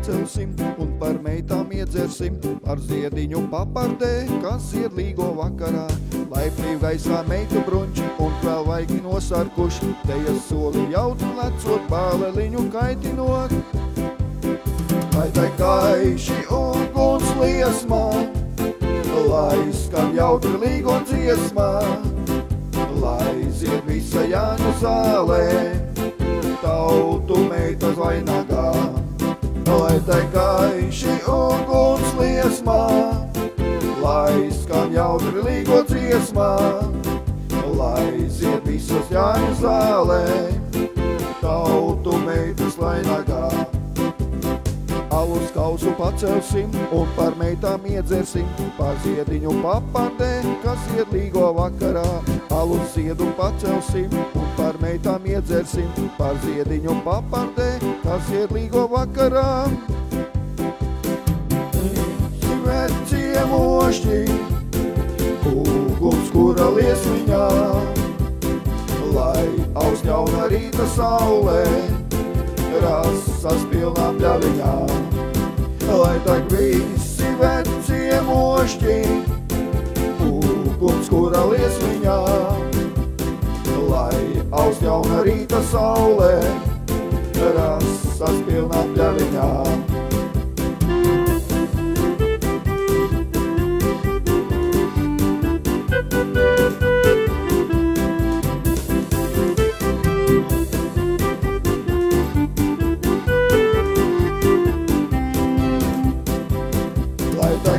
pacelsim un par meitām iedzersim, ar ziediņu papardē, kas ziedlīgo vakarā. Laipnī gaisā meitu brunči un vēl vaigi nosarkuši, tejas soli jautri lecot, bāleliņu kaitinot. Lai tai kaiši uguns liesmā, lai skan jautri līgo dziesmā, lai zied visa Jāņu zālē, tautu meitas vainagā. Lai tai kaiši uguns liesmā, lai skan jautri līgo dziesmā, lai zied visas Jāņu zālē, tautu meitas vainagā. Alus kausu pacelsim un par meitām iedzersim, par ziediņu papardē, kas ziedlīgo vakarā. Alus ziedu pacelsim un par meitām iedzersim, par ziediņu papardē, kas ziedlīgo vakarā. Vecie mošķi, uguns, kura liesmiņā, lai aust jauna rīta saulē, rasas pilnā pļaviņā. Lai tak visi vecie mošķi, uguns, kura liesmiņā, lai aust jauna rīta saulē, rasas pilnā pļaviņā.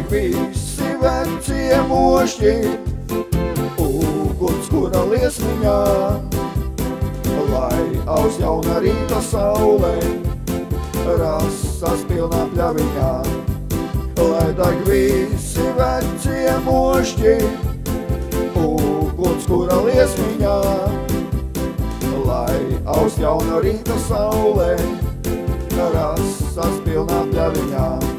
Visi vecie mošķi, uguns, kura liesmiņā, lai aust jauna rīta saulē, rasas pilnā pļaviņā. Lai deg visi vecie mošķi, uguns, kura liesmiņā, lai aust jauna rīta saulē, rasas pilnā pļaviņā.